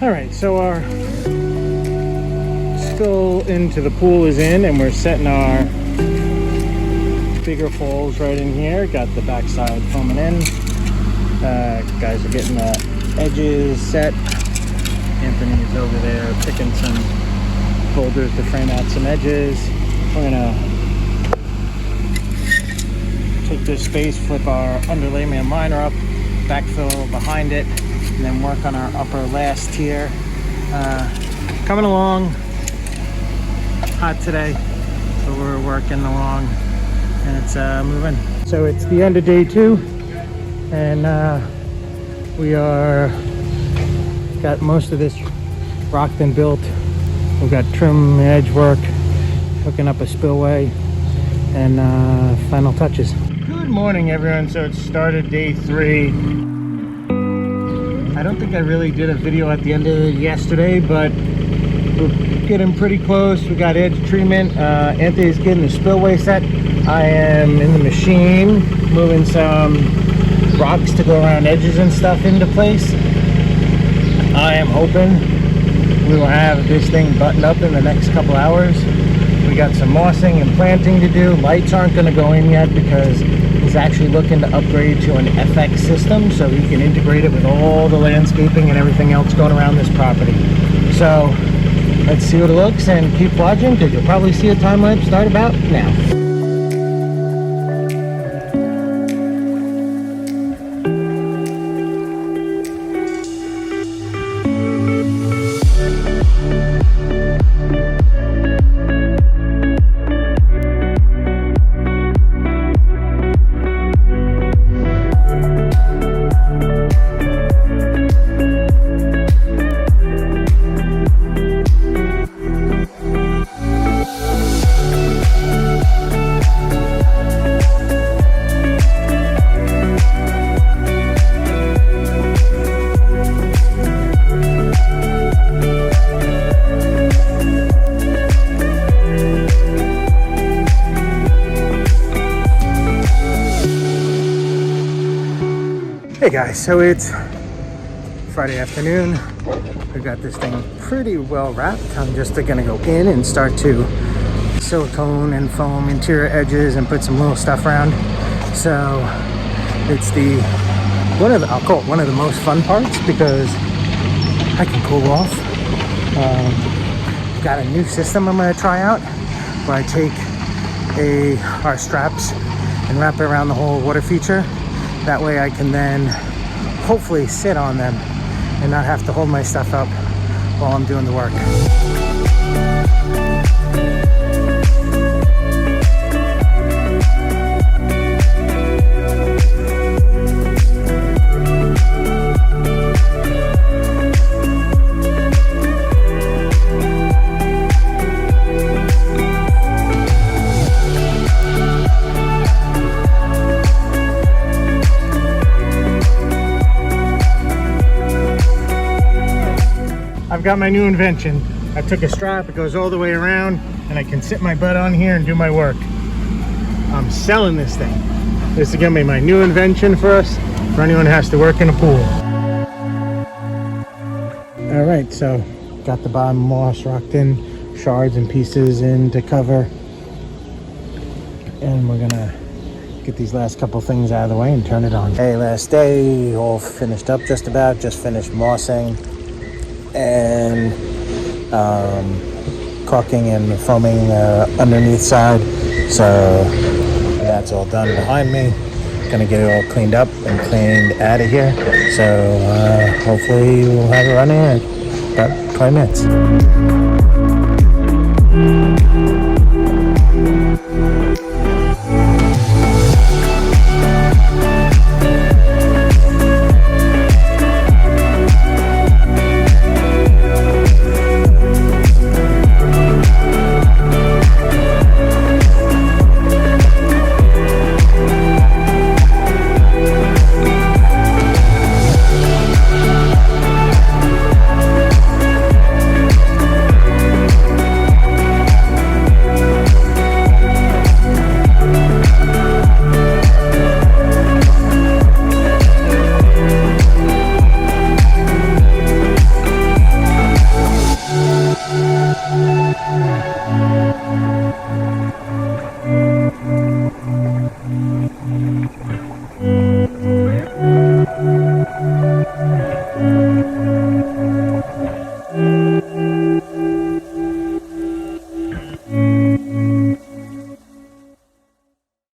All right, so our spill into the pool is in, and we're setting our bigger falls right in here. Got the backside foaming in. Guys are getting the edges set. Anthony's over there picking some boulders to frame out some edges. We're gonna take this space, flip our underlayment liner up, backfill behind it, and then work on our upper last tier. Coming along. Hot today, so we're working along, and it's moving. So it's the end of day 2, and we are got most of this rocked and built. We've got trim edge work, hooking up a spillway, and final touches. Good morning, everyone. So it started day 3. I don't think I really did a video at the end of yesterday, but we're getting pretty close. We got edge treatment. Anthony's getting the spillway set. I am in the machine moving some rocks to go around edges and stuff into place. I am hoping we will have this thing buttoned up in the next couple hours. We got some mossing and planting to do. Lights aren't going to go in yet because he's actually looking to upgrade to an FX system so he can integrate it with all the landscaping and everything else going around this property. So let's see what it looks, and keep watching because you'll probably see a time lapse start about now. Hey guys, so it's Friday afternoon. We got this thing pretty well wrapped. I'm just gonna go in and start to silicone and foam interior edges and put some little stuff around. So it's I'll call it one of the most fun parts because I can cool off. Got a new system I'm gonna try out where I take our straps and wrap it around the whole water feature. That way I can then hopefully sit on them and not have to hold my stuff up while I'm doing the work. I've got my new invention. I took a strap, it goes all the way around, and I can sit my butt on here and do my work. I'm selling this thing. This is gonna be my new invention for us, for anyone who has to work in a pool. All right, so got the bottom moss rocked in, shards and pieces in to cover. And we're gonna get these last couple things out of the way and turn it on. Hey, last day, all finished up just about, just finished mossing and caulking and foaming the underneath side, so that's all done behind me. Gonna get it all cleaned up and cleaned out of here, so hopefully we'll have it running in about 20 minutes.